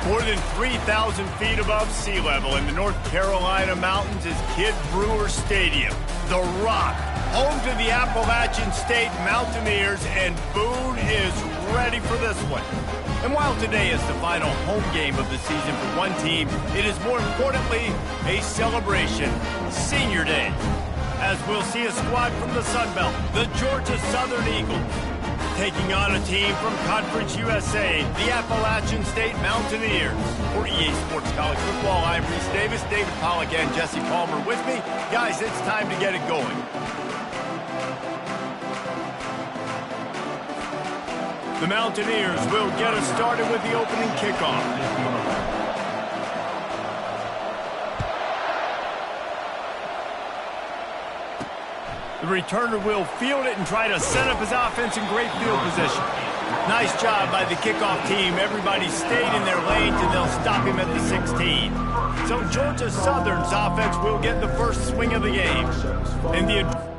More than 3,000 feet above sea level in the North Carolina mountains is Kid Brewer Stadium, The Rock, home to the Appalachian State Mountaineers, and Boone is ready for this one. And while today is the final home game of the season for one team, it is more importantly a celebration, Senior Day, as we'll see a squad from the Sun Belt, the Georgia Southern Eagles, taking on a team from Conference USA, the Appalachian State Mountaineers. For EA Sports College Football, I'm Reese Davis, David Pollack, and Jesse Palmer with me. Guys, it's time to get it going. The Mountaineers will get us started with the opening kickoff. The returner will field it and try to set up his offense in great field position. Nice job by the kickoff team. Everybody stayed in their lanes, and they'll stop him at the 16. So Georgia Southern's offense will get the first swing of the game. And the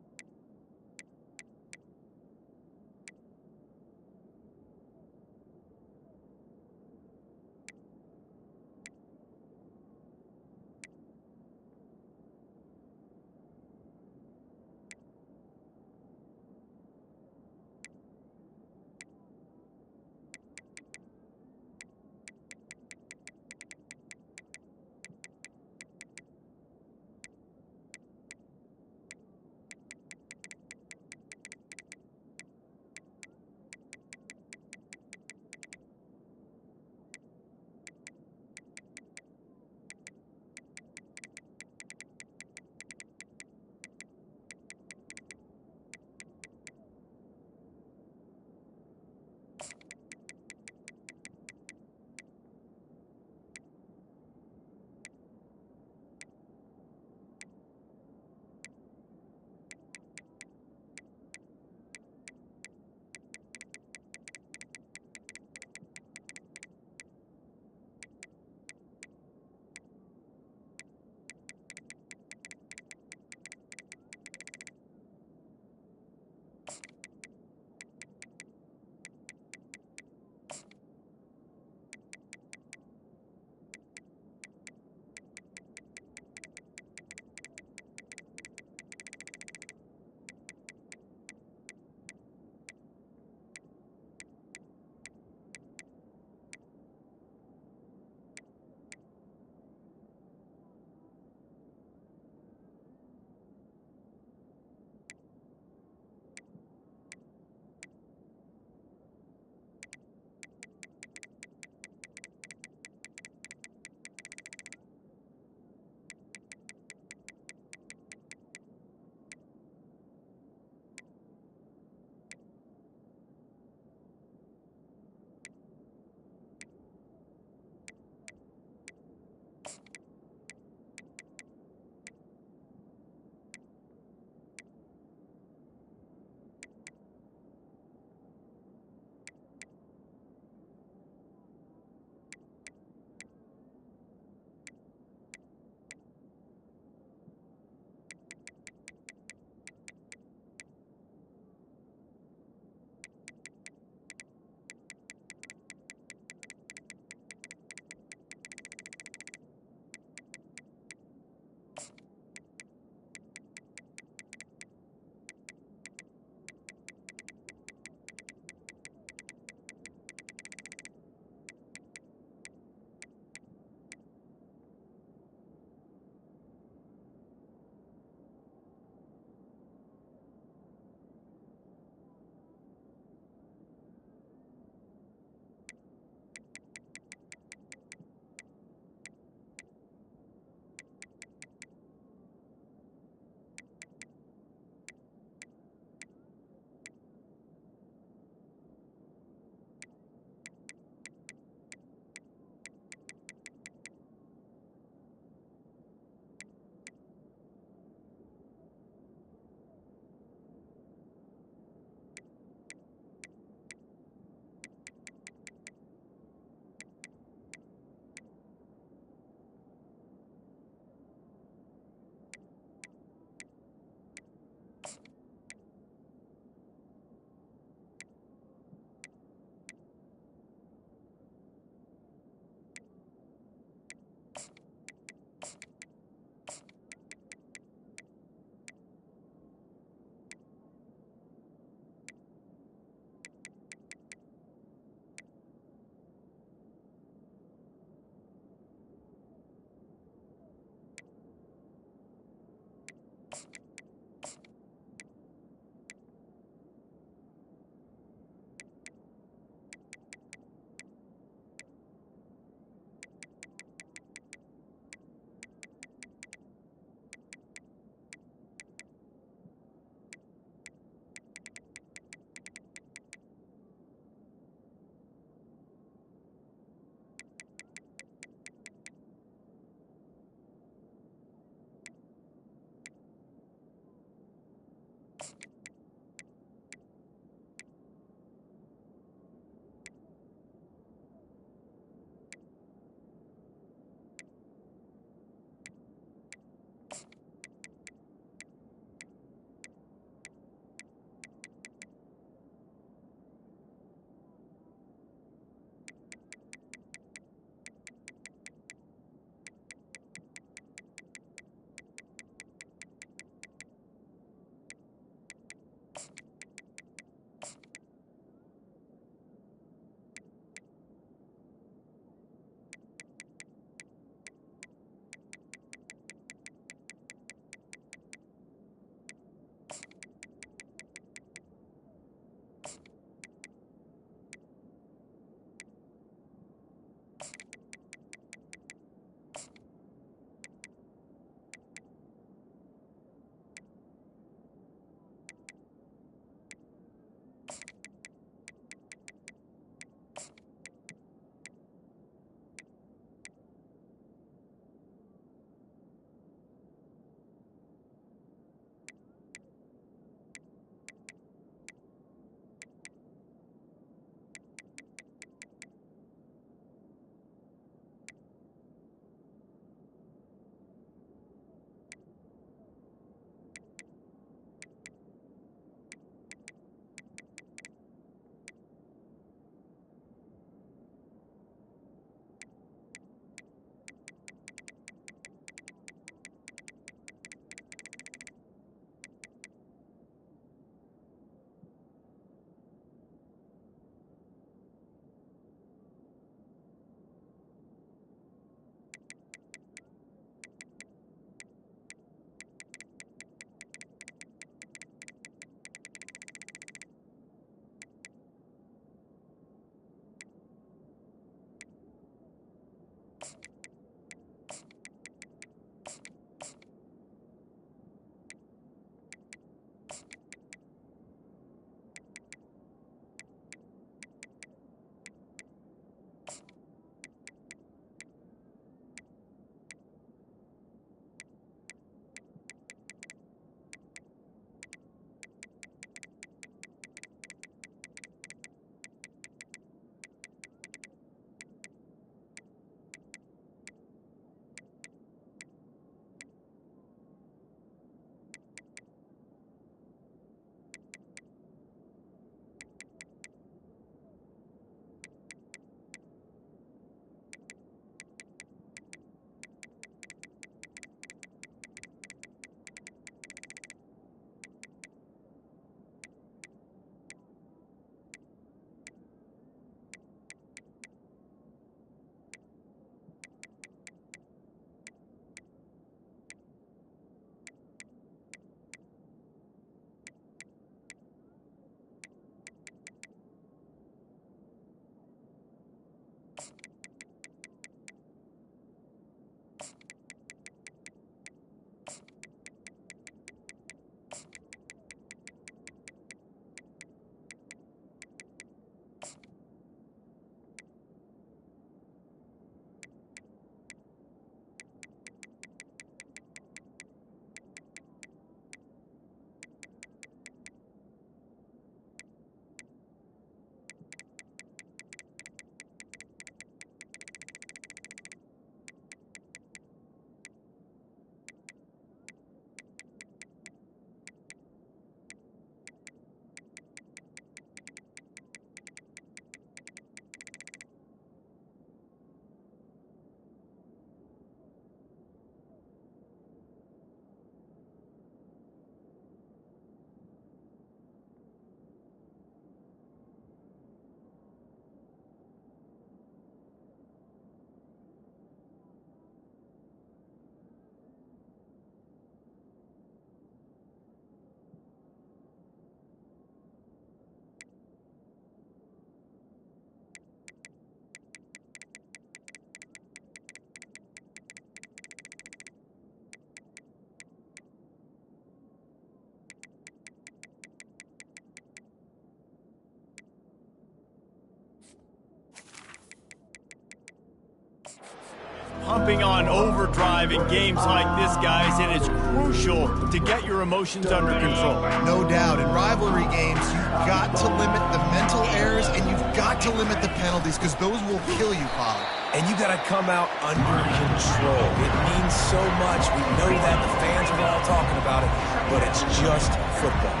pumping on overdrive in games like this, guys, and it's crucial to get your emotions under control. No doubt. In rivalry games, you've got to limit the mental errors and you've got to limit the penalties because those will kill you, Pollard. And you got to come out under control. It means so much. We know that. The fans are all talking about it, but it's just football.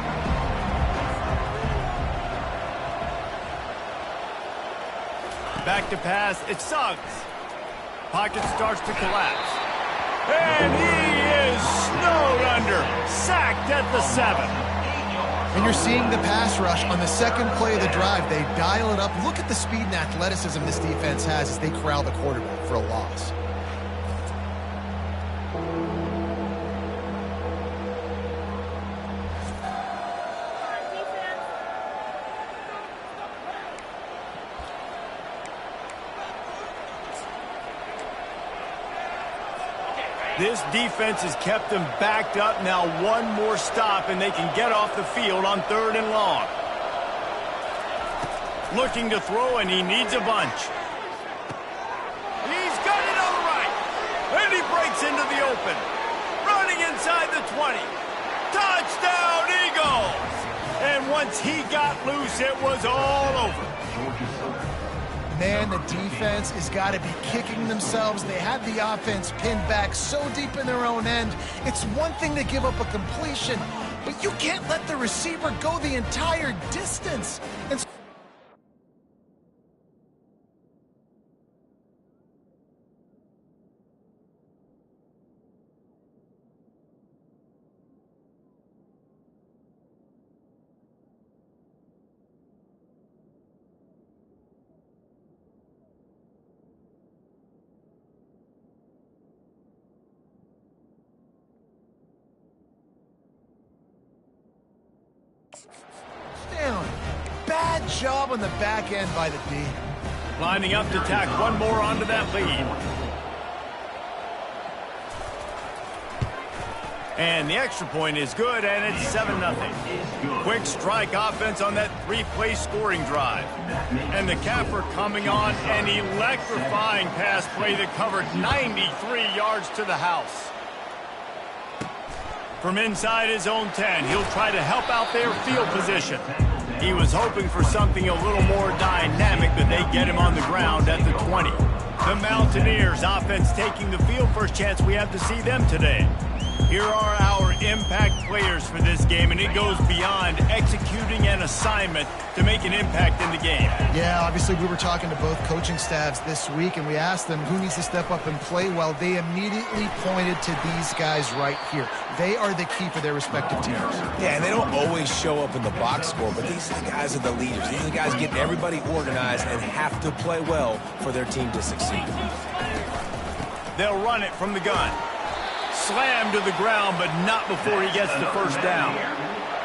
Back to pass, it's Suggs. Pocket starts to collapse. And he is snowed under, sacked at the 7. And you're seeing the pass rush on the second play of the drive. They dial it up. Look at the speed and athleticism this defense has as they corral the quarterback for a loss. This defense has kept them backed up. Now one more stop, and they can get off the field on 3rd and long. Looking to throw, and he needs a bunch. He's got it on the right. And he breaks into the open. Running inside the 20. Touchdown, Eagles! And once he got loose, it was all over. Man, the defense has got to be kicking themselves. They had the offense pinned back so deep in their own end. It's one thing to give up a completion, but you can't let the receiver go the entire distance. And down. Bad job on the back end by the D. Lining up to tack one more onto that lead. And the extra point is good, and it's 7-0. Quick strike offense on that 3-play scoring drive. And the capper coming on, an electrifying pass play that covered 93 yards to the house. From inside his own 10, he'll try to help out their field position. He was hoping for something a little more dynamic, but they get him on the ground at the 20. The Mountaineers offense taking the field. First chance we have to see them today. Here are our impact players for this game, and it goes beyond executing an assignment to make an impact in the game. Yeah, obviously we were talking to both coaching staffs this week, and we asked them who needs to step up and play well. They immediately pointed to these guys right here. They are the key for their respective teams. Yeah, and they don't always show up in the box score, but these guys are the leaders. These are the guys getting everybody organized and have to play well for their team to succeed. They'll run it from the gun. Slammed to the ground, but not before he gets the first down.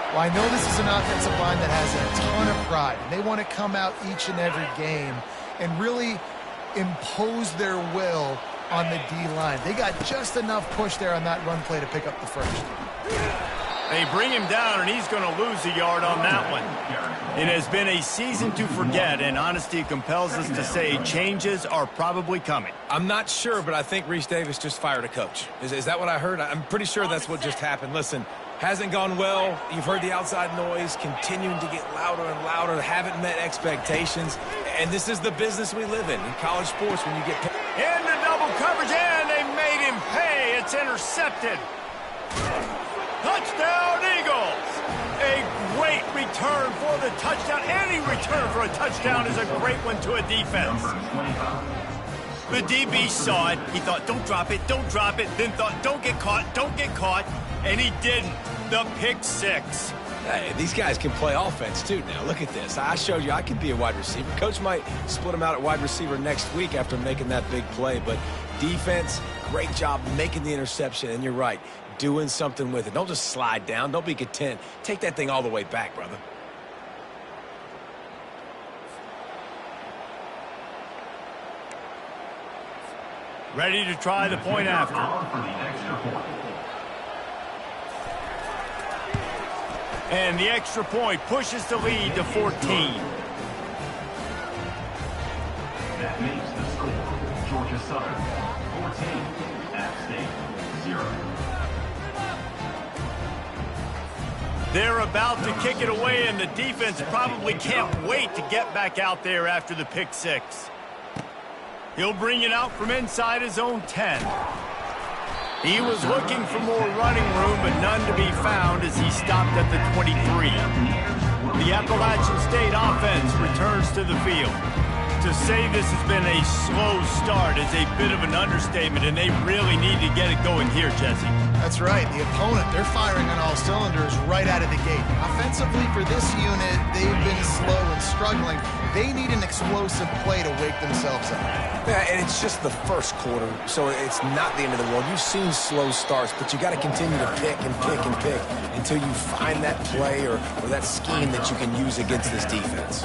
Well, I know this is an offensive line that has a ton of pride. They want to come out each and every game and really impose their will on the D-line. They got just enough push there on that run play to pick up the first. They bring him down, and he's going to lose a yard on that one. It has been a season to forget, and honesty compels us to say changes are probably coming. I'm not sure, but I think Reese Davis just fired a coach. Is that what I heard? I'm pretty sure that's what just happened. Listen, hasn't gone well. You've heard the outside noise continuing to get louder and louder. Haven't met expectations. And this is the business we live in college sports when you get paid. Into double coverage, and they made him pay. It's intercepted. Touchdown, Eagles! A great return for the touchdown. Any return for a touchdown is a great one to a defense. The DB saw it. He thought, don't drop it, don't drop it. Then thought, don't get caught. And he didn't. The pick six. Hey, these guys can play offense, too. Now, look at this. I showed you I could be a wide receiver. Coach might split him out at wide receiver next week after making that big play. But defense, great job making the interception. And you're right, doing something with it. Don't just slide down. Don't be content. Take that thing all the way back, brother. Ready to try the point after. And the extra point pushes the lead to 14. Georgia Southern, 14. App State, 0. They're about to kick it away, and the defense probably can't wait to get back out there after the pick six. He'll bring it out from inside his own 10. He was looking for more running room, but none to be found as he stopped at the 23. The Appalachian State offense returns to the field. To say this has been a slow start is a bit of an understatement, and they really need to get it going here, Jesse. That's right. The opponent, they're firing on all cylinders right out of the gate. Offensively for this unit, they've been slow and struggling. They need an explosive play to wake themselves up. Yeah, and it's just the first quarter, so it's not the end of the world. You've seen slow starts, but you got to continue to pick and pick and pick until you find that play or that scheme that you can use against this defense.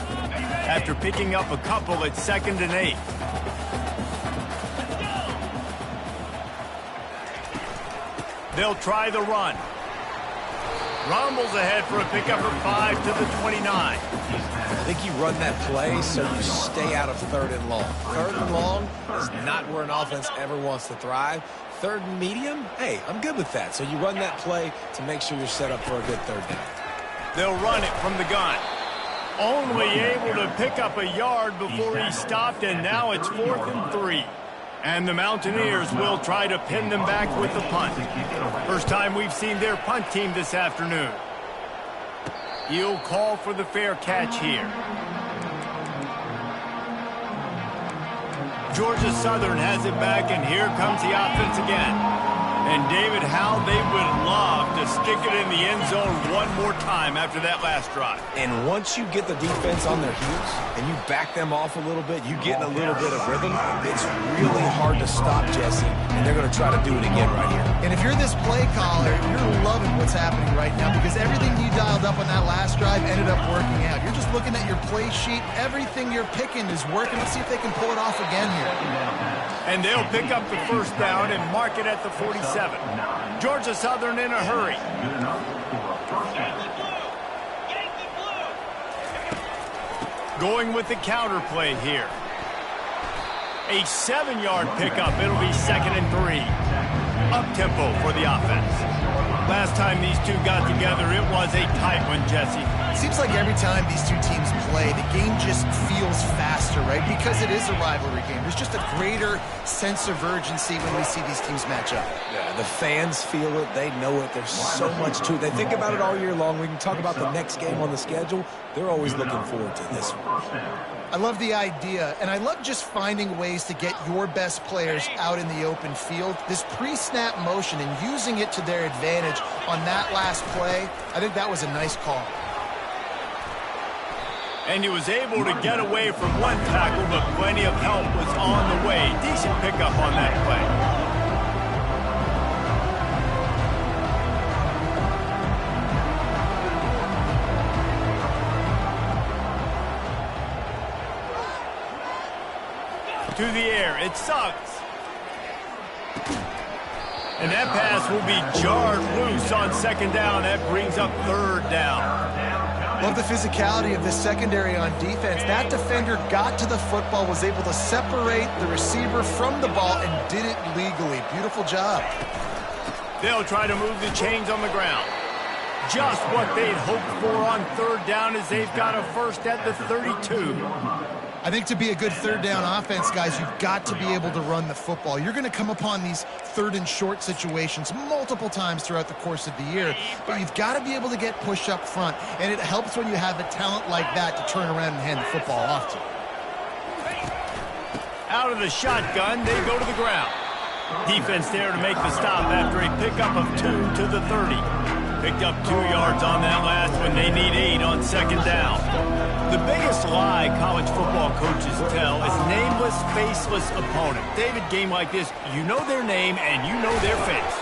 After picking up a couple, it's 2nd and 8. They'll try the run. Rumbles ahead for a pickup of 5 to the 29. I think you run that play so you stay out of 3rd and long. 3rd and long is not where an offense ever wants to thrive. 3rd and medium, hey, I'm good with that. So you run that play to make sure you're set up for a good 3rd down. They'll run it from the gun. Only able to pick up a yard before he stopped, and now it's 4th and 3. And the Mountaineers will try to pin them back with the punt. First time we've seen their punt team this afternoon. He'll call for the fair catch here. Georgia Southern has it back, and here comes the offense again. And David, how they would love to stick it in the end zone one more time after that last drive. And once you get the defense on their heels and you back them off a little bit, you get in a little bit of rhythm, it's really hard to stop, Jesse, and they're going to try to do it again right here. And if you're this play caller, you're loving what's happening right now because everything you dialed up on that last drive ended up working out. You're just looking at your play sheet. Everything you're picking is working. Let's see if they can pull it off again here. And they'll pick up the first down and mark it at the 47. Georgia Southern in a hurry. Going with the counter play here. A 7-yard pickup. It'll be 2nd and 3. Up-tempo for the offense. Last time these two got together, it was a tight one, Jesse. It seems like every time these two teams play, the game just feels faster, right? Because it is a rivalry game. There's just a greater sense of urgency when we see these teams match up. Yeah, the fans feel it. They know it. There's so much to it. They think about it all year long. We can talk about the next game on the schedule. They're always looking forward to this one. I love the idea, and I love just finding ways to get your best players out in the open field. This pre-snap motion and using it to their advantage on that last play, I think that was a nice call. And he was able to get away from one tackle, but plenty of help was on the way. Decent pickup on that play. To the air, it sucks. And that pass will be jarred loose on 2nd down. That brings up 3rd down. Love the physicality of this secondary on defense. That defender got to the football, was able to separate the receiver from the ball, and did it legally. Beautiful job. They'll try to move the chains on the ground. Just what they'd hoped for on 3rd down as they've got a first at the 32. I think to be a good 3rd down offense, guys, you've got to be able to run the football. You're going to come upon these 3rd and short situations multiple times throughout the course of the year, but you've got to be able to get push up front, and it helps when you have a talent like that to turn around and hand the football off to. Out of the shotgun, they go to the ground. Defense there to make the stop after a pickup of 2 to the 30. Picked up 2 yards on that last one. They need 8 on 2nd down. The biggest lie college football coaches tell is nameless, faceless opponent. David, game like this, you know their name and you know their face.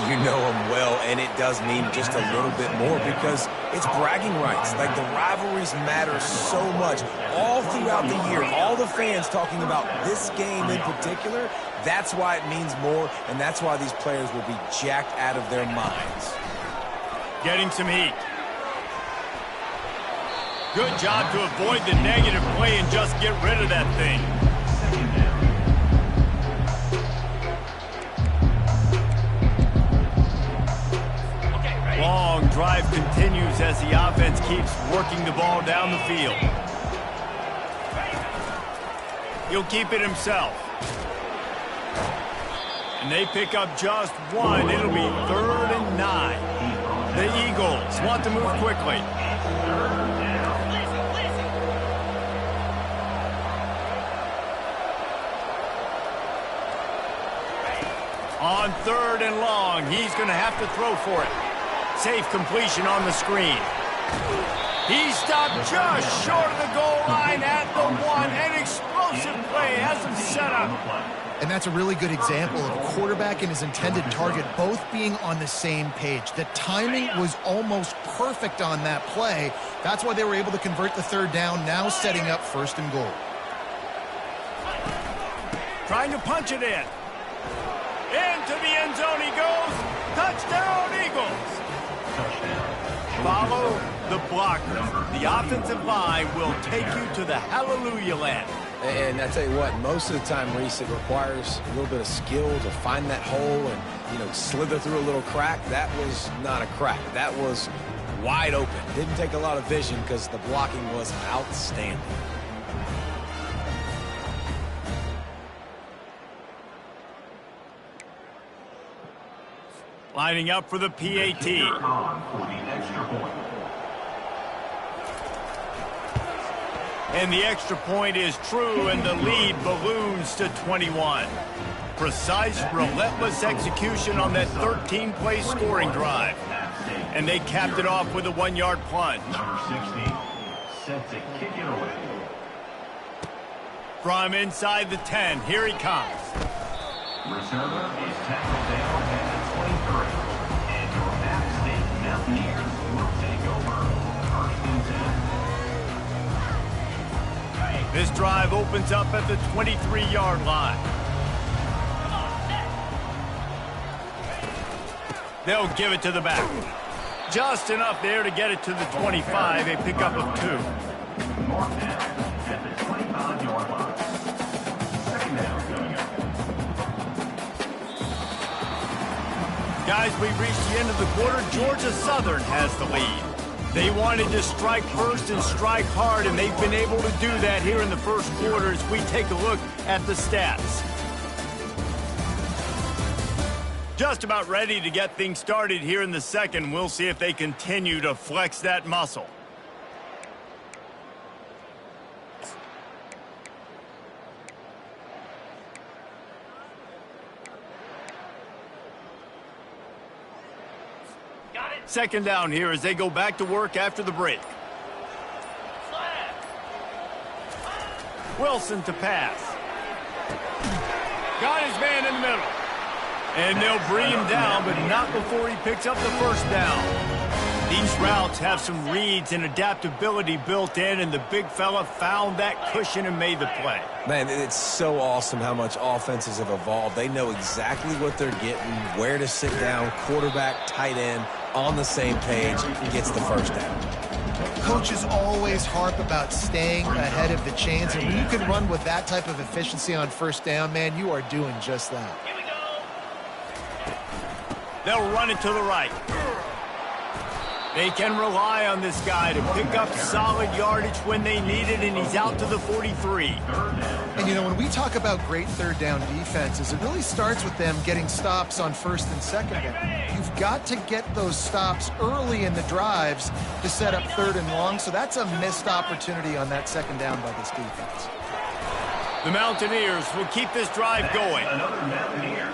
You know them well, and it does mean just a little bit more because it's bragging rights. Like, the rivalries matter so much. All throughout the year, all the fans talking about this game in particular, that's why it means more, and that's why these players will be jacked out of their minds. Getting some heat. Good job to avoid the negative play and just get rid of that thing. as the offense keeps working the ball down the field. He'll keep it himself. And they pick up just one. It'll be 3rd and 9. The Eagles want to move quickly. On 3rd and long, he's going to have to throw for it. Safe completion on the screen. He stopped just short of the goal line at the 1. An explosive play has him set up. And that's a really good example of a quarterback and his intended target both being on the same page. The timing was almost perfect on that play. That's why they were able to convert the 3rd down, now setting up 1st and goal. Trying to punch it in. Into the end zone he goes. Touchdown, Eagles. Follow the blockers. The offensive line will take you to the hallelujah land. And I tell you what, most of the time, Reese, it requires a little bit of skill to find that hole and, slither through a little crack. That was not a crack. That was wide open. Didn't take a lot of vision because the blocking was outstanding. Lining up for the PAT. And the extra point is true, and the lead balloons to 21. Precise, relentless execution on that 13-play scoring drive. And they capped it off with a 1-yard plunge. Number 60, set to kick it away. From inside the 10, here he comes. Reserva is tackled down at the 23. And your App State Mountaineers will take over 1st and 10. This drive opens up at the 23-yard line. They'll give it to the back. Just enough there to get it to the 25. A pickup of 2. North down at the 25-yard line. 2nd down coming up. Guys, we've reached the end of the quarter. Georgia Southern has the lead. They wanted to strike first and strike hard, and they've been able to do that here in the first quarter as we take a look at the stats. Just about ready to get things started here in the second. We'll see if they continue to flex that muscle. Second down here as they go back to work after the break. Wilson to pass. Got his man in the middle. And they'll bring him down, but not before he picks up the 1st down. These routes have some reads and adaptability built in, and the big fella found that cushion and made the play. Man, it's so awesome how much offenses have evolved. They know exactly what they're getting, where to sit down, quarterback, tight end, on the same page, gets the 1st down. Coaches always harp about staying ahead of the chains, and when you can run with that type of efficiency on 1st down, man, you are doing just that. They'll run it to the right. They can rely on this guy to pick up solid yardage when they need it, and he's out to the 43. And, when we talk about great 3rd down defenses, it really starts with them getting stops on 1st and 2nd down. You've got to get those stops early in the drives to set up 3rd and long, so that's a missed opportunity on that 2nd down by this defense. The Mountaineers will keep this drive going. Another Mountaineer.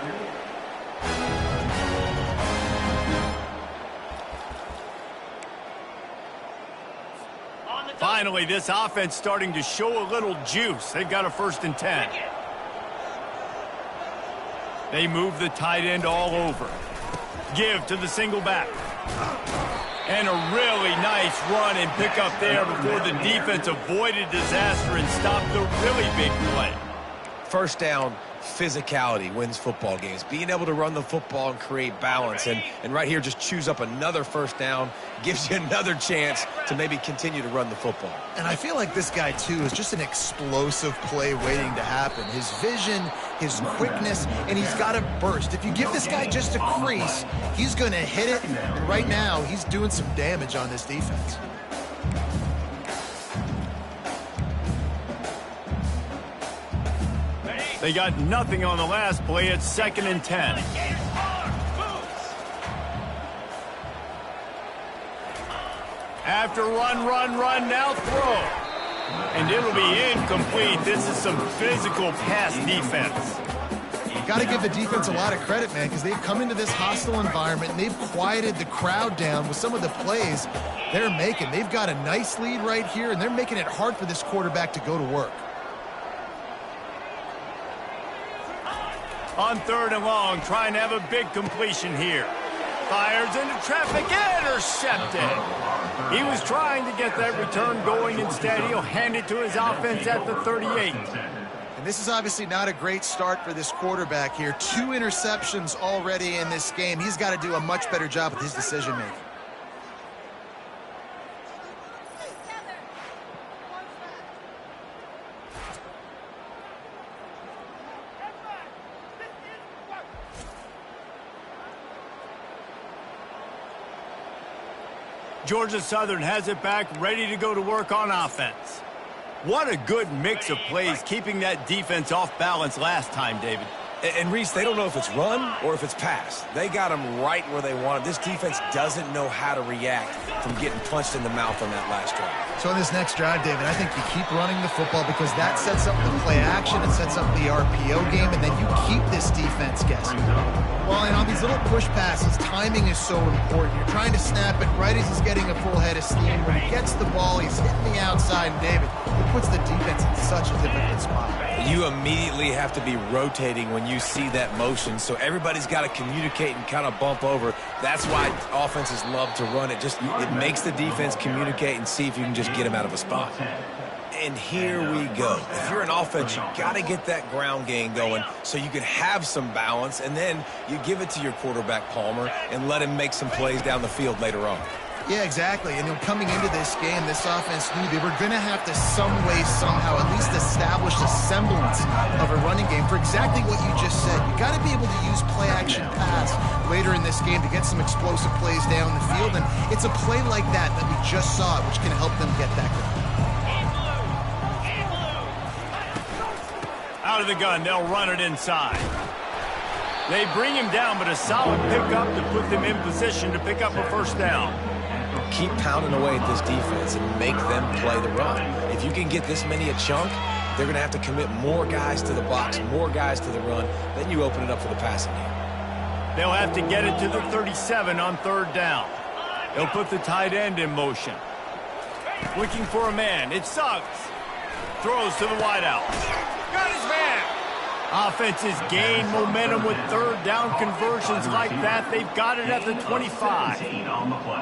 Finally, this offense starting to show a little juice. They've got a 1st and 10. They move the tight end all over. Give to the single back. And a really nice run and pick up there before the defense avoided disaster and stopped the really big play. 1st down physicality wins football games. Being able to run the football and create balance. And right here, just choose up another first down, gives you another chance to maybe continue to run the football. And I feel like this guy, too, is just an explosive play waiting to happen. His vision, his quickness, and he's got a burst. If you give this guy just a crease, he's going to hit it. And right now, he's doing some damage on this defense. They got nothing on the last play. It's 2nd and 10. After run, now throw. And it'll be incomplete. This is some physical pass defense. Got to give the defense a lot of credit, man, because they've come into this hostile environment and they've quieted the crowd down with some of the plays they're making. They've got a nice lead right here, and they're making it hard for this quarterback to go to work. On 3rd and long, trying to have a big completion here. Fires into traffic, intercepted. He was trying to get that return going. Instead, he'll hand it to his offense at the 38. And this is obviously not a great start for this quarterback here. 2 interceptions already in this game. He's got to do a much better job with his decision-making. Georgia Southern has it back, ready to go to work on offense. What a good mix of plays, keeping that defense off balance last time, David. And Reese, they don't know if it's run or if it's pass. They got them right where they want it. This defense doesn't know how to react from getting punched in the mouth on that last drive. So in this next drive, David, I think you keep running the football because that sets up the play action, it sets up the RPO game, and then you keep this defense guessing. Well, and on these little push passes, timing is so important. You're trying to snap it right as he's getting a full head of steam. When he gets the ball, he's hitting the outside, and David, he puts the defense in such a difficult spot. You immediately have to be rotating when you see that motion, so everybody's got to communicate and kind of bump over. That's why offenses love to run it. It makes the defense communicate and see if you can just get him out of a spot. And here we go. If you're an offense, you got to get that ground game going so you can have some balance, and then you give it to your quarterback, Palmer, and let him make some plays down the field later on. Yeah, exactly. And coming into this game, this offense knew they were going to have to some way, somehow, at least establish a semblance of a running game for exactly what you just said. You got to be able to use play-action pass later in this game to get some explosive plays down the field. And it's a play like that we just saw, which can help them get that going. Out of the gun, they'll run it inside. They bring him down, but a solid pickup to put them in position to pick up a first down. Keep pounding away at this defense and make them play the run. If you can get this many a chunk, they're going to have to commit more guys to the box, more guys to the run. Then you open it up for the passing game. They'll have to get it to the 37 on 3rd down. They'll put the tight end in motion. Looking for a man. It sucks. Throws to the wideout. Got his man. Offenses gain momentum with 3rd down conversions like that. They've got it at the 25.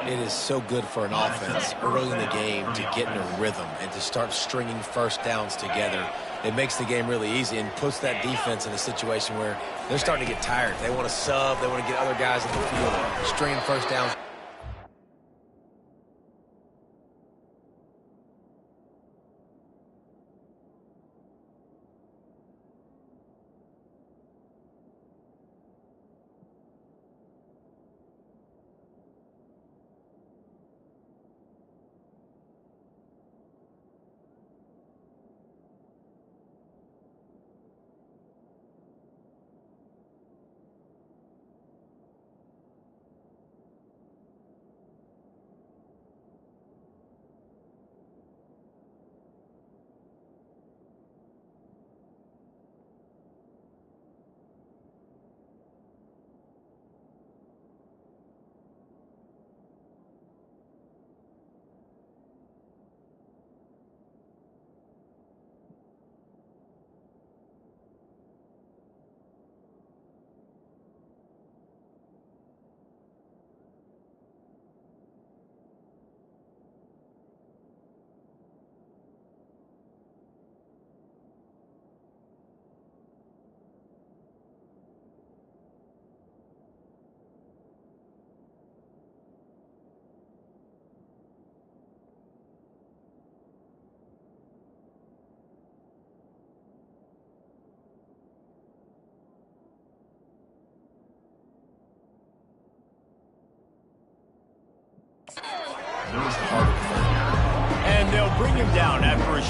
It is so good for an offense early in the game to get in a rhythm and to start stringing first downs together. It makes the game really easy and puts that defense in a situation where they're starting to get tired. They want to sub. They want to get other guys in the field, stringing first downs.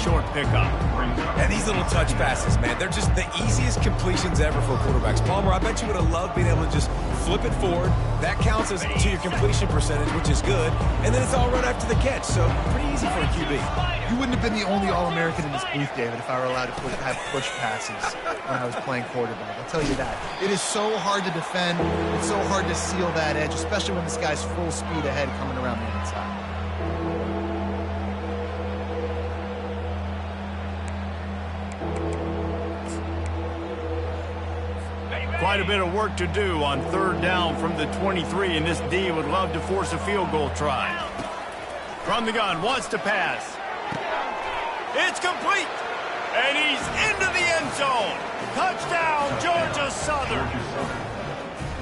short pickup. And these little touch passes, man, they're just the easiest completions ever for quarterbacks. Palmer, I bet you would have loved being able to just flip it forward. That counts as to your completion percentage, which is good. And then it's all run after the catch, so pretty easy for a QB. You wouldn't have been the only All-American in this booth, David, if I were allowed to have push passes when I was playing quarterback. I'll tell you that. It is so hard to defend. It's so hard to seal that edge, especially when this guy's full speed ahead coming around the inside. Quite a bit of work to do on third down from the 23, and this D would love to force a field goal try. From the gun, wants to pass. It's complete, and he's into the end zone. Touchdown, Georgia Southern.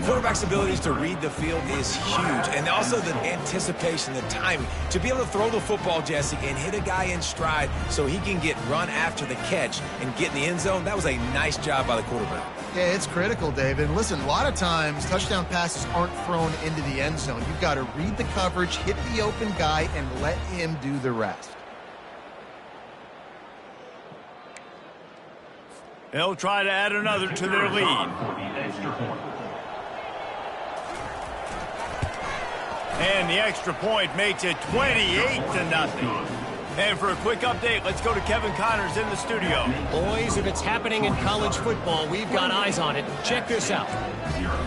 Quarterback's abilities to read the field is huge, and also the anticipation, the timing. To be able to throw the football, Jesse, and hit a guy in stride so he can get run after the catch and get in the end zone, that was a nice job by the quarterback. Yeah, it's critical, David. Listen, a lot of times touchdown passes aren't thrown into the end zone. You've got to read the coverage, hit the open guy, and let him do the rest. They'll try to add another to their lead. And the extra point makes it 28-0. And for a quick update, let's go to Kevin Connors in the studio. Boys, if it's happening in college football, we've got eyes on it. Check this out.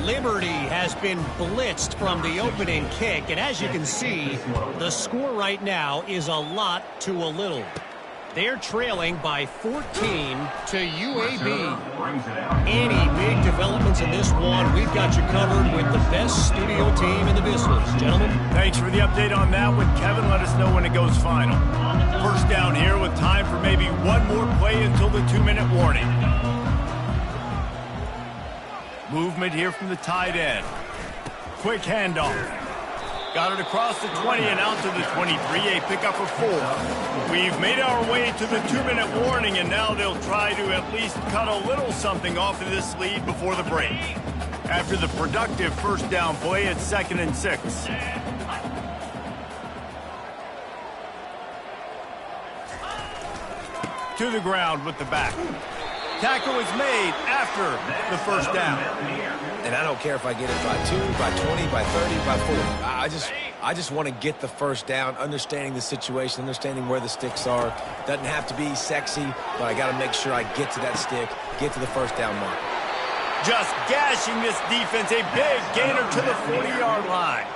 Liberty has been blitzed from the opening kick, and as you can see, the score right now is a lot to a little. They're trailing by 14 to UAB. Any big developments in this one, we've got you covered with the best studio team in the business. Gentlemen. Thanks for the update on that one, Kevin. Let us know when it goes final. First down here with time for maybe one more play until the 2-minute warning. Movement here from the tight end. Quick handoff. Got it across the 20 and out to the 23, a pickup of 4. We've made our way to the 2-minute warning, and now they'll try to at least cut a little something off of this lead before the break. After the productive first down play, it's 2nd and 6. To the ground with the back. Tackle is made after the first down. And I don't care if I get it by 2, by 20, by 30, by 40. I just want to get the first down, understanding the situation, understanding where the sticks are. Doesn't have to be sexy, but I got to make sure I get to that stick, get to the first down mark. Just gashing this defense, a big gainer to the 40-yard line.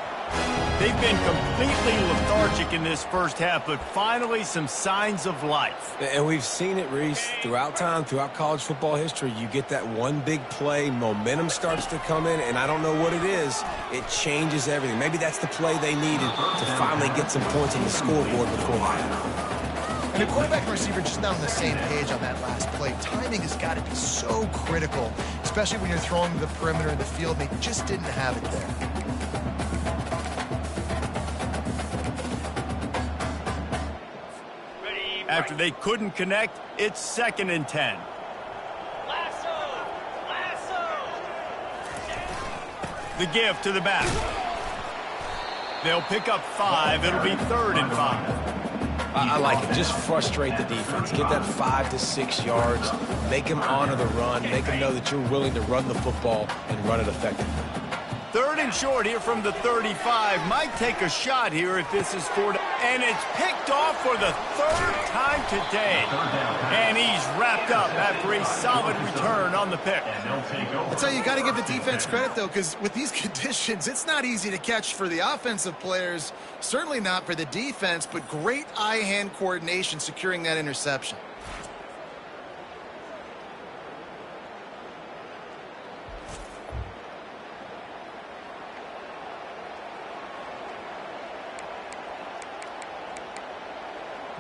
They've been completely lethargic in this first half, but finally some signs of life. And we've seen it, Reese, throughout time, throughout college football history. You get that one big play, momentum starts to come in, and I don't know what it is. It changes everything. Maybe that's the play they needed to finally get some points on the scoreboard before that. And the quarterback and receiver just not on the same page on that last play. Timing has got to be so critical, especially when you're throwing to the perimeter of the field. They just didn't have it there. After they couldn't connect, it's 2nd and 10. The give to the back. They'll pick up 5. It'll be 3rd and 5. I like it. Just frustrate the defense. Get that 5 to 6 yards. Make them honor the run. Make them know that you're willing to run the football and run it effectively. 3rd and short here from the 35. Might take a shot here if this is 4. And it's picked off for the 3rd time today. And he's wrapped up after a solid return on the pick. I'll tell you, you got to give the defense credit, though, because with these conditions, it's not easy to catch for the offensive players. Certainly not for the defense, but great eye-hand coordination securing that interception.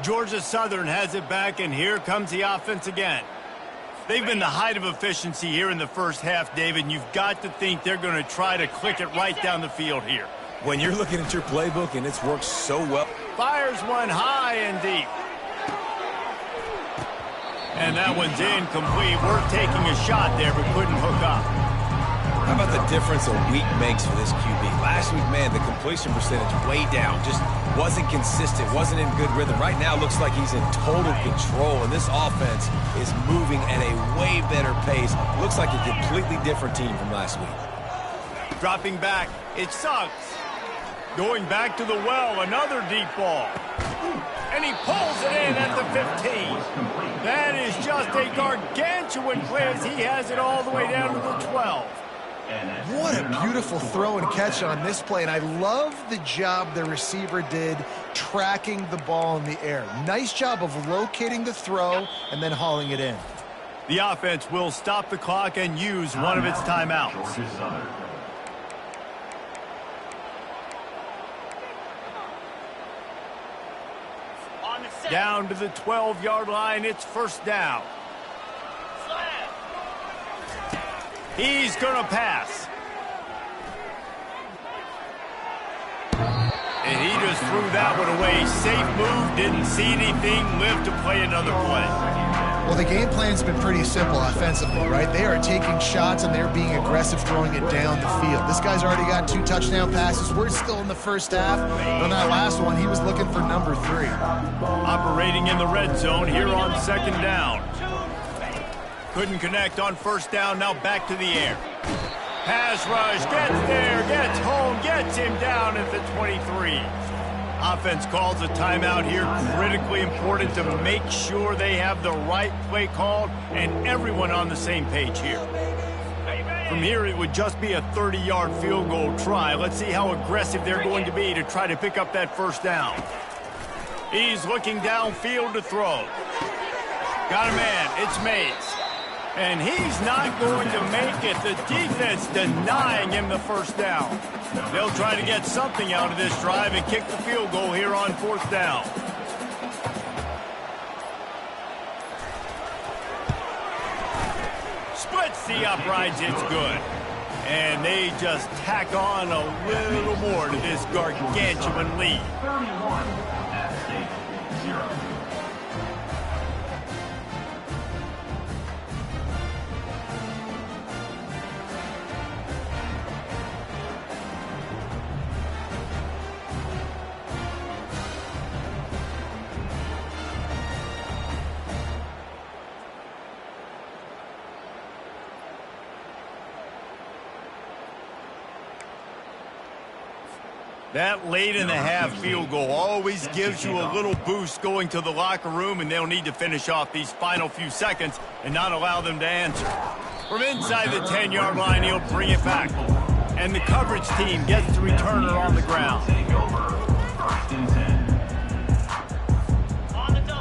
Georgia Southern has it back, and here comes the offense again. They've been the height of efficiency here in the first half, David, and you've got to think they're going to try to click it right down the field here. When you're looking at your playbook and it's worked so well. Fires one high and deep. And that one's incomplete. We're taking a shot there, but couldn't hook up. How about the difference a week makes for this QB? Last week, man, the completion percentage way down. Just wasn't consistent, wasn't in good rhythm. Right now, looks like he's in total control, and this offense is moving at a way better pace. Looks like a completely different team from last week. Dropping back, it sucks. Going back to the well, another deep ball. And he pulls it in at the 15. That is just a gargantuan play as he has it all the way down to the 12. What a beautiful throw and catch on this play, and I love the job the receiver did tracking the ball in the air. Nice job of locating the throw and then hauling it in. The offense will stop the clock and use one of its timeouts. Down to the 12-yard line, it's first down. He's going to pass. And he just threw that one away. Safe move, didn't see anything, lived to play another play. Well, the game plan's been pretty simple offensively, right? They are taking shots and they're being aggressive throwing it down the field. This guy's already got 2 touchdown passes. We're still in the first half. But on that last one, he was looking for number 3. Operating in the red zone here on second down. Couldn't connect on first down, now back to the air. Pass rush, gets there, gets home, gets him down at the 23. Offense calls a timeout here, critically important to make sure they have the right play called and everyone on the same page here. From here, it would just be a 30-yard field goal try. Let's see how aggressive they're going to be to try to pick up that first down. He's looking downfield to throw. Got a man, it's Mays. And he's not going to make it. The defense denying him the first down. They'll try to get something out of this drive and kick the field goal here on fourth down. Splits the uprights, it's good. And they just tack on a little more to this gargantuan lead. 31 at stake, 0. That late in the half field goal always gives you a little boost going to the locker room, and they'll need to finish off these final few seconds and not allow them to answer. From inside the 10-yard line, he'll bring it back. And the coverage team gets the returner on the ground.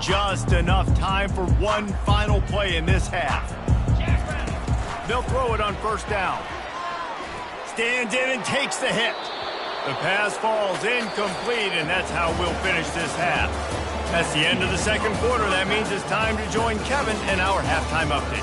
Just enough time for one final play in this half. They'll throw it on first down. Stands in and takes the hit. The pass falls incomplete, and that's how we'll finish this half. That's the end of the second quarter. That means it's time to join Kevin in our halftime update.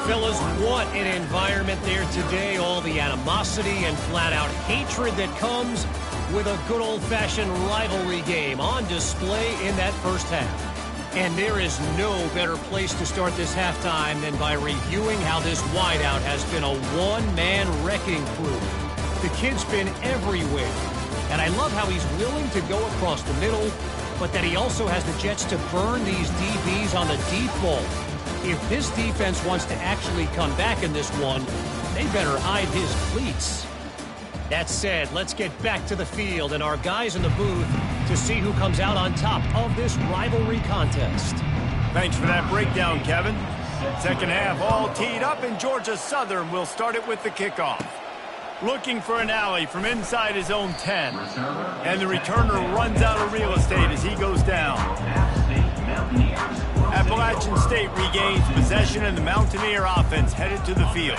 Fellas, what an environment there today. All the animosity and flat-out hatred that comes with a good old-fashioned rivalry game on display in that first half. And there is no better place to start this halftime than by reviewing how this wideout has been a one-man wrecking crew. The kid's been everywhere, and I love how he's willing to go across the middle, but that he also has the jets to burn these DBs on the deep ball. If this defense wants to actually come back in this one, they better hide his cleats. That said, let's get back to the field and our guys in the booth to see who comes out on top of this rivalry contest. Thanks for that breakdown, Kevin. Second half all teed up, and Georgia Southern will start it with the kickoff. Looking for an alley from inside his own 10. And the returner runs out of real estate as he goes down. Appalachian State regains possession, and the Mountaineer offense headed to the field.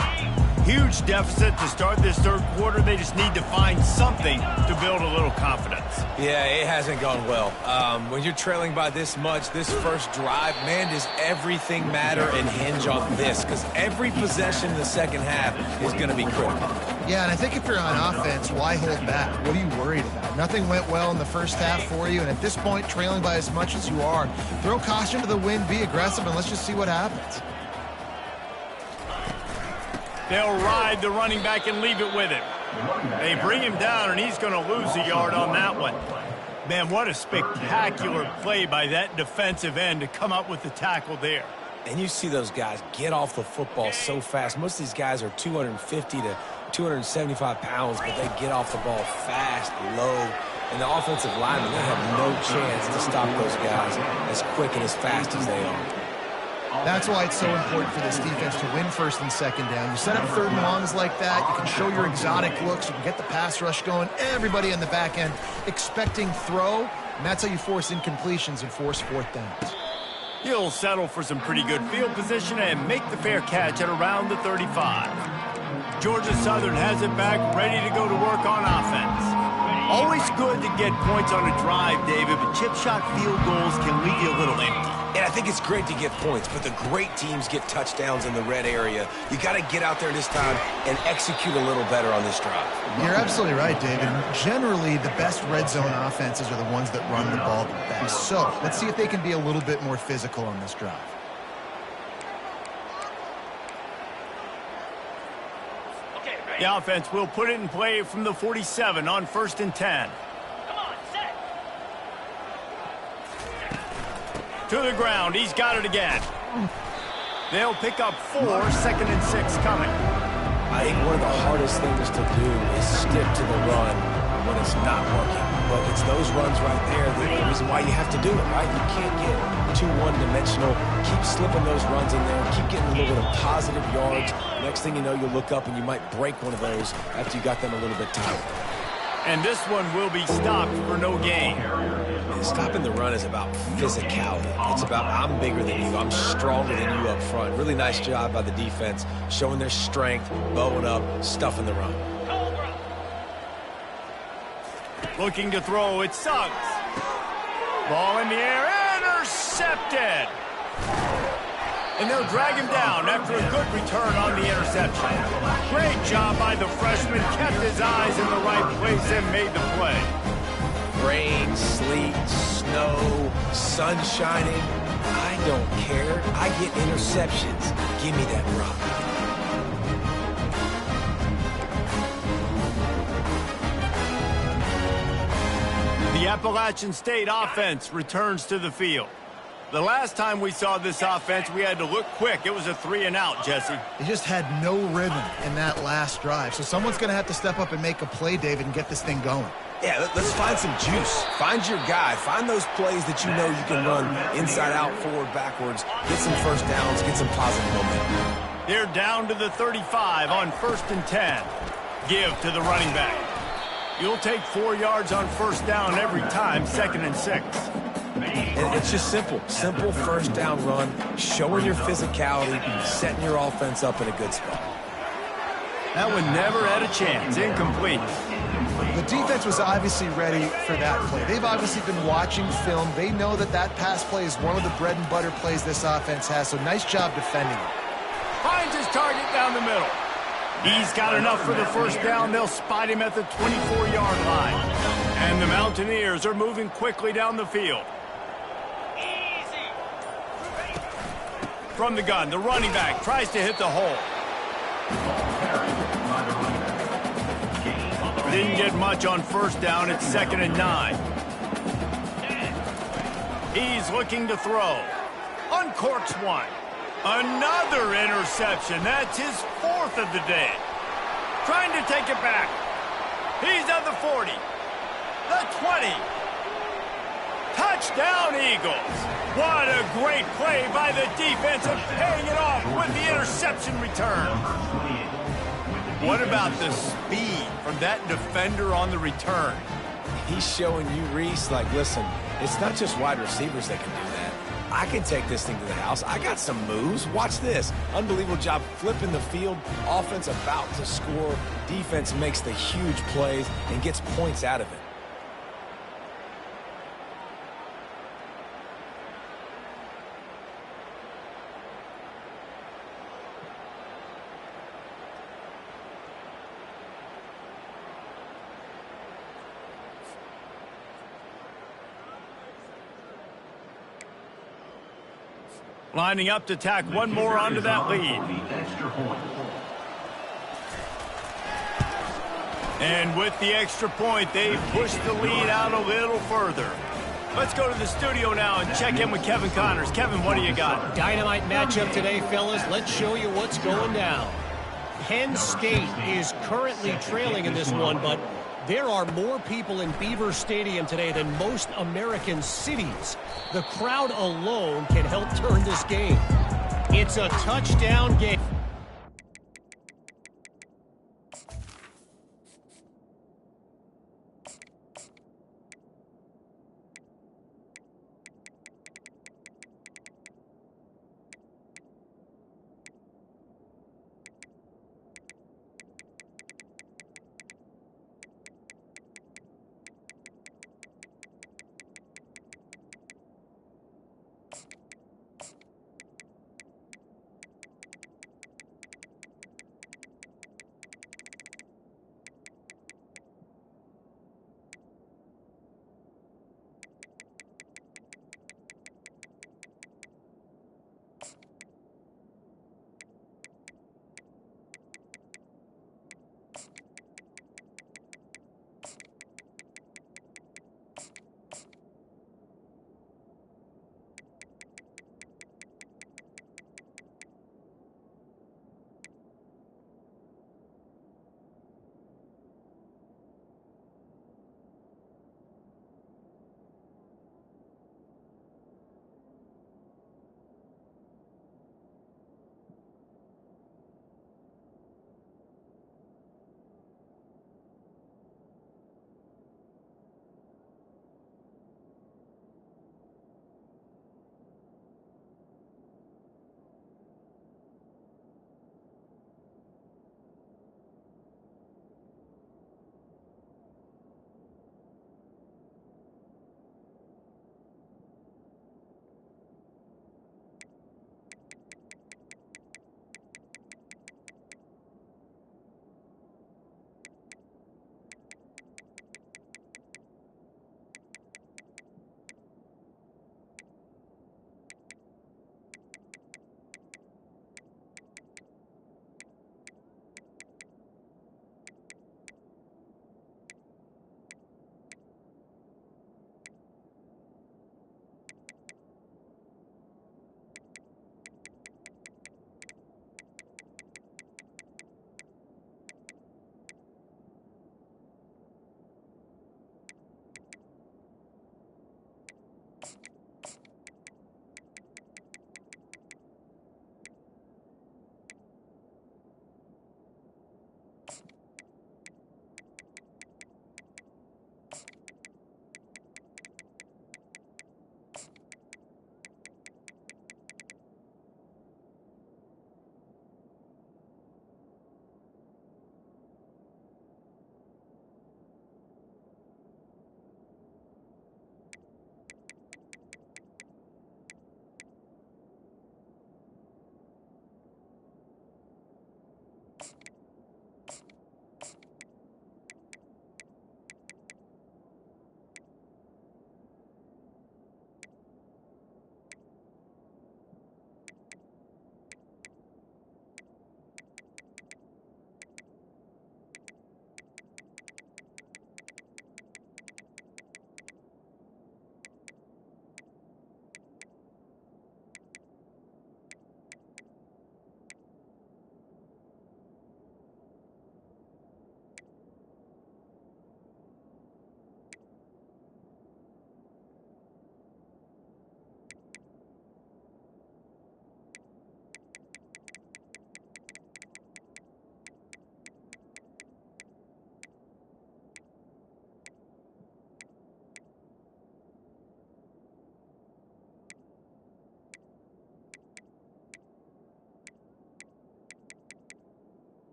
Huge deficit to start this third quarter. They just need to find something to build a little confidence. Yeah, it hasn't gone well. When you're trailing by this much, this first drive, man, does everything matter and hinge on this? Because every possession in the second half is going to be critical. Yeah, and I think if you're on offense, why hold back? What are you worried about? Nothing went well in the first half for you, and at this point, trailing by as much as you are, throw caution to the wind, be aggressive, and let's just see what happens. They'll ride the running back and leave it with him. They bring him down, and he's going to lose a yard on that one. Man, what a spectacular play by that defensive end to come up with the tackle there. And you see those guys get off the football so fast. Most of these guys are 250 to 275 pounds, but they get off the ball fast, low. And the offensive linemen, they have no chance to stop those guys as quick and as fast as they are. That's why it's so important for this defense to win first and second down. You set up third and longs like that, you can show your exotic looks, you can get the pass rush going, everybody in the back end expecting throw, and that's how you force incompletions and force fourth downs. He'll settle for some pretty good field position and make the fair catch at around the 35. Georgia Southern has it back, ready to go to work on offense. Always good to get points on a drive, David, but chip shot field goals can leave you a little empty. And I think it's great to get points, but the great teams get touchdowns in the red area. You got to get out there this time and execute a little better on this drive. You're absolutely right, David. Generally, the best red zone offenses are the ones that run the ball the best. So let's see if they can be a little bit more physical on this drive. The offense will put it in play from the 47 on 1st and 10. To the ground, he's got it again. They'll pick up 4, 2nd and 6 coming. I think one of the hardest things to do is stick to the run when it's not working. But it's those runs right there that the reason why you have to do it, right? You can't get too one-dimensional. Keep slipping those runs in there. Keep getting a little bit of positive yards. Next thing you know, you'll look up and you might break one of those after you got them a little bit tight. And this one will be stopped for no gain. And stopping the run is about physicality. It's about I'm bigger than you. I'm stronger than you up front. Really nice job by the defense, showing their strength, bowing up, stuffing the run. Looking to throw, it's Suggs. Ball in the air, intercepted. And they'll drag him down after a good return on the interception. Great job by the freshman, kept his eyes in the right place and made the play. Rain, sleet, snow, sun shining, I don't care. I get interceptions. Give me that rock. The Appalachian State offense returns to the field. The last time we saw this offense, we had to look quick. It was a 3-and-out, Jesse. They just had no rhythm in that last drive. So someone's going to have to step up and make a play, David, and get this thing going. Yeah, let's find some juice. Find your guy. Find those plays that you know you can run inside out, forward, backwards. Get some first downs. Get some positive momentum. They're down to the 35 on 1st and 10. Give to the running back. You'll take 4 yards on first down every time, 2nd and 6. And it's just simple. Simple first down run, showing your physicality, setting your offense up in a good spot. That one never had a chance. Incomplete. The defense was obviously ready for that play. They've obviously been watching film. They know that that pass play is one of the bread and butter plays this offense has, so nice job defending it. Finds his target down the middle. He's got enough for the first down. They'll spot him at the 24-yard line. And the Mountaineers are moving quickly down the field. From the gun, the running back tries to hit the hole. Didn't get much on first down. It's 2nd and 9. He's looking to throw. Uncorks one. Another interception. That's his 4th of the day. Trying to take it back. He's at the 40. The 20. Touchdown, Eagles. What a great play by the defense and paying it off with the interception return. What about the speed from that defender on the return? He's showing you, Reese, like, listen, it's not just wide receivers that can do that. I can take this thing to the house. I got some moves. Watch this. Unbelievable job flipping the field. Offense about to score. Defense makes the huge plays and gets points out of it. Lining up to tack one more onto that lead. And with the extra point, they've pushed the lead out a little further. Let's go to the studio now and check in with Kevin Connors. Kevin, what do you got? Dynamite matchup today, fellas. Let's show you what's going down. Penn State is currently trailing in this one, but there are more people in Beaver Stadium today than most American cities. The crowd alone can help turn this game. It's a touchdown game.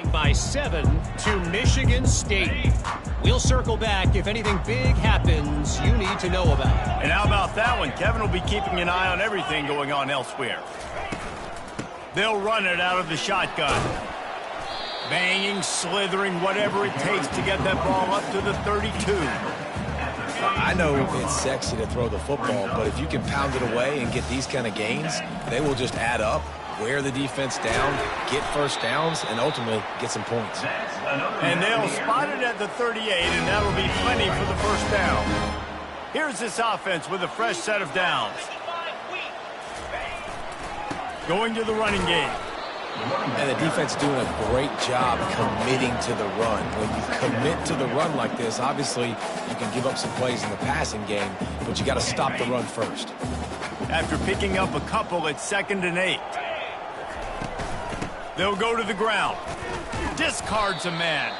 leading by 7 to Michigan State. We'll circle back if anything big happens you need to know about. And how about that one? Kevin will be keeping an eye on everything going on elsewhere. They'll run it out of the shotgun. Banging, slithering, whatever it takes to get that ball up to the 32. I know it's sexy to throw the football, but if you can pound it away and get these kind of gains, they will just add up, wear the defense down, get first downs, and ultimately get some points. And they'll spot it at the 38, and that'll be plenty for the first down. Here's this offense with a fresh set of downs. Going to the running game. And the defense doing a great job committing to the run. When you commit to the run like this, obviously you can give up some plays in the passing game, but you got to stop the run first. After picking up a couple at 2nd and 8. They'll go to the ground. Discards a man.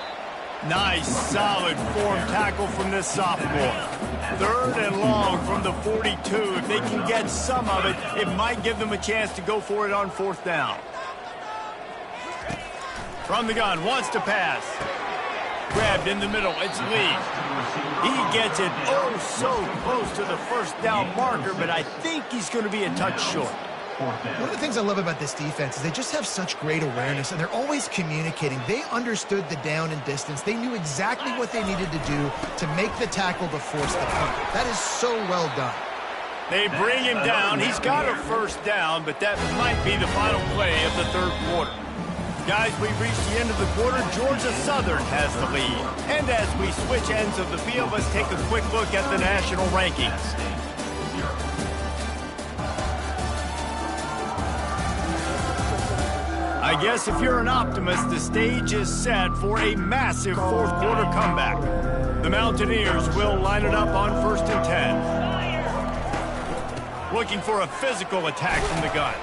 Nice, solid form tackle from this sophomore. 3rd and long from the 42. If they can get some of it, it might give them a chance to go for it on 4th down. From the gun, wants to pass. Grabbed in the middle, it's Lee. He gets it oh so close to the first down marker, but I think he's going to be a touch short. One of the things I love about this defense is they just have such great awareness, and they're always communicating. They understood the down and distance. They knew exactly what they needed to do to make the tackle to force the punt. That is so well done. They bring him down. He's got a first down, but that might be the final play of the 3rd quarter. Guys, we've reached the end of the quarter. Georgia Southern has the lead. And as we switch ends of the field, let's take a quick look at the national rankings. I guess if you're an optimist, the stage is set for a massive 4th quarter comeback. The Mountaineers will line it up on 1st and 10. Looking for a physical attack from the gun.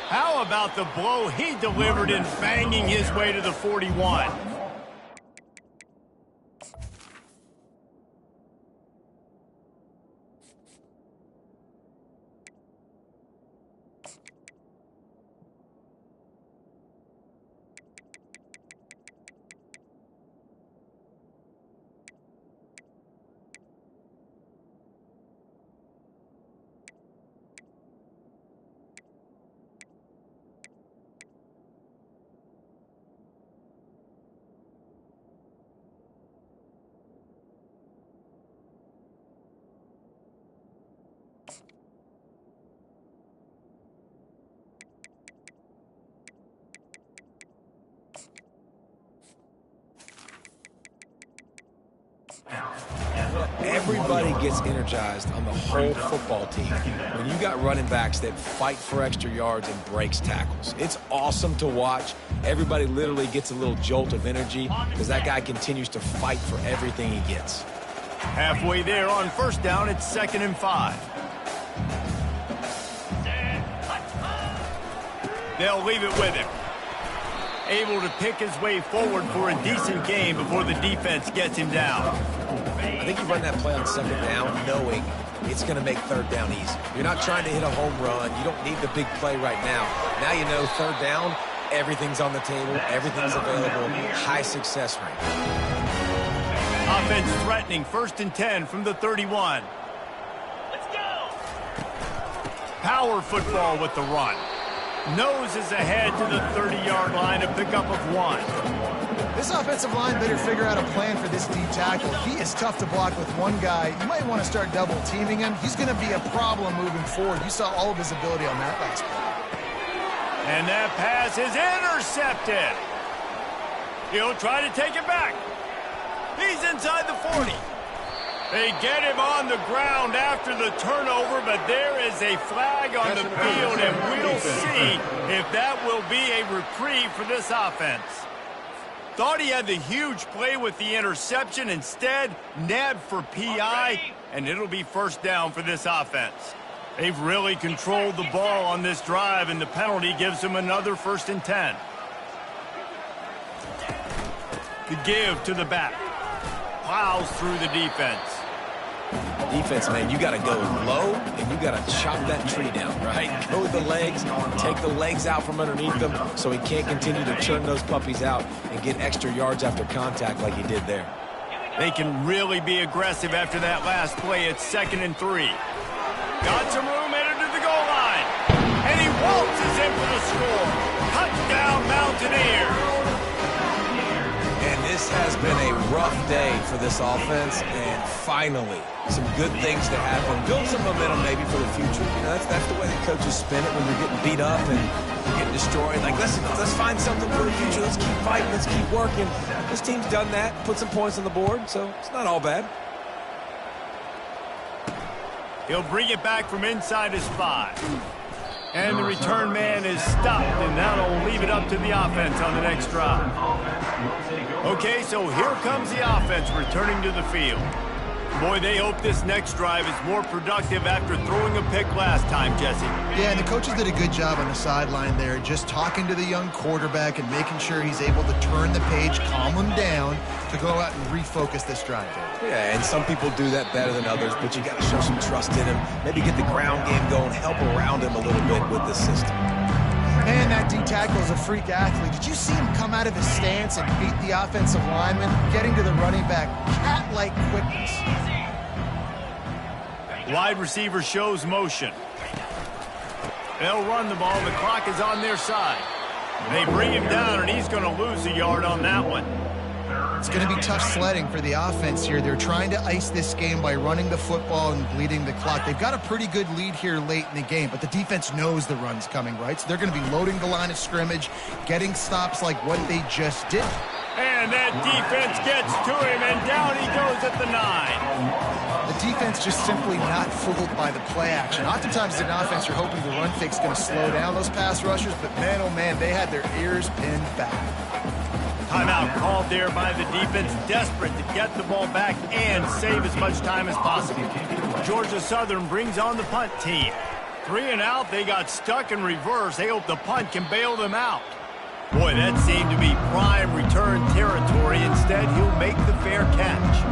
How about the blow he delivered in banging his way to the 41? Everybody gets energized on the whole football team when you got running backs that fight for extra yards and breaks tackles. It's awesome to watch. Everybody literally gets a little jolt of energy because that guy continues to fight for everything he gets. Halfway there on 1st down, it's 2nd and 5. They'll leave it with him. Able to pick his way forward for a decent game before the defense gets him down. I think you run that play on 2nd down knowing it's going to make 3rd down easy. You're not trying to hit a home run. You don't need the big play right now. Now you know 3rd down, everything's on the table, everything's available, high success rate. Offense threatening 1st and 10 from the 31. Let's go! Power football with the run. Noses ahead to the 30-yard line, a pickup of 1. This offensive line better figure out a plan for this deep tackle. He is tough to block with one guy. You might want to start double-teaming him. He's going to be a problem moving forward. You saw all of his ability on that last play. And that pass is intercepted. He'll try to take it back. He's inside the 40. They get him on the ground after the turnover, but there is a flag on the field, and we'll see if that will be a reprieve for this offense. Thought he had the huge play with the interception. Instead, nabbed for PI, and it'll be 1st down for this offense. They've really controlled the ball on this drive, and the penalty gives them another 1st and 10. The give to the back. Plows through the defense. Defense, man, you got to go low, and you got to chop that tree down, right? Go with the legs, take the legs out from underneath them so he can't continue to churn those puppies out and get extra yards after contact like he did there. They can really be aggressive after that last play. It's 2nd and 3. Got some room, headed to the goal line. And he waltzes in for the score. Touchdown, Mountaineers. And this has been a rough day for this offense, and finally, some good things to happen. Build some momentum maybe for the future. You know, that's the way the coaches spin it when you're getting beat up and you're getting destroyed. Like, let's find something for the future. Let's keep fighting. Let's keep working. This team's done that, put some points on the board, so it's not all bad. He'll bring it back from inside his 5. And the return man is stopped, and that'll leave it up to the offense on the next drive. Okay, so here comes the offense returning to the field. Boy, they hope this next drive is more productive after throwing a pick last time, Jesse. Yeah, and the coaches did a good job on the sideline there, just talking to the young quarterback and making sure he's able to turn the page, calm him down, to go out and refocus this drive. Yeah, and some people do that better than others, but you got to show some trust in him. Maybe get the ground game going, help around him a little bit with the system. And that D-tackle is a freak athlete. Did you see him come out of his stance and beat the offensive lineman, getting to the running back, cat-like quickness? Wide receiver shows motion. They'll run the ball. The clock is on their side. They bring him down, and he's going to lose a yard on that one. It's going to be tough sledding for the offense here. They're trying to ice this game by running the football and bleeding the clock. They've got a pretty good lead here late in the game, but the defense knows the run's coming, right? So they're going to be loading the line of scrimmage, getting stops like what they just did. And that defense gets to him, and down he goes at the 9. The defense just simply not fooled by the play action. Oftentimes, as an offense, you're hoping the run fake's going to slow down those pass rushers, but man, oh man, they had their ears pinned back. Timeout called there by the defense, desperate to get the ball back and save as much time as possible. Georgia Southern brings on the punt team. 3 and out, they got stuck in reverse. They hope the punt can bail them out. Boy, that seemed to be prime return territory. Instead, he'll make the fair catch.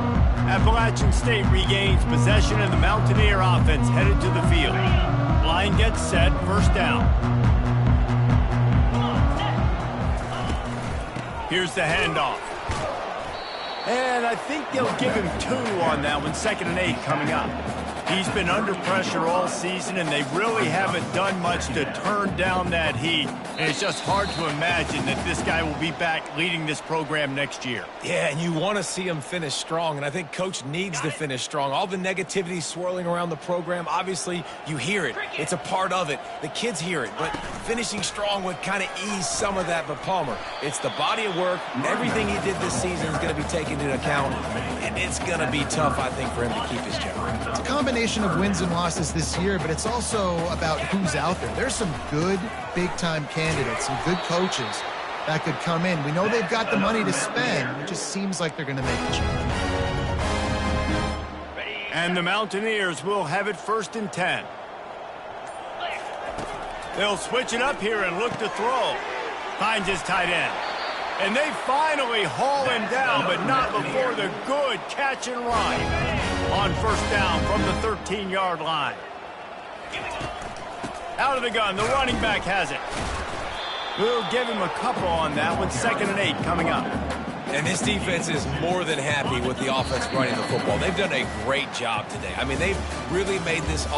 Appalachian State regains possession, and the Mountaineer offense headed to the field. Line gets set, 1st down. Here's the handoff. And I think they'll give him 2 on that one. 2nd and 8 coming up. He's been under pressure all season, and they really haven't done much to turn down that heat. And it's just hard to imagine that this guy will be back leading this program next year. Yeah, and you want to see him finish strong, and I think Coach needs to finish strong. All the negativity swirling around the program, obviously, you hear it. It's a part of it. The kids hear it, but finishing strong would kind of ease some of that. But Palmer, it's the body of work. Everything he did this season is going to be taken into account, and it's going to be tough, I think, for him to keep his job. It's a combination of wins and losses this year, but it's also about who's out there. There's some good big-time candidates, some good coaches that could come in. We know they've got the money to spend. It just seems like they're going to make a change. And the Mountaineers will have it 1st and 10. They'll switch it up here and look to throw. Finds his tight end. And they finally haul him down, but not before the good catch and run. On 1st down from the 13-yard line. Out of the gun, the running back has it. We'll give him a couple on that one. 2nd and 8 coming up. And this defense is more than happy with the offense running the football. They've done a great job today. I mean, they've really made this offense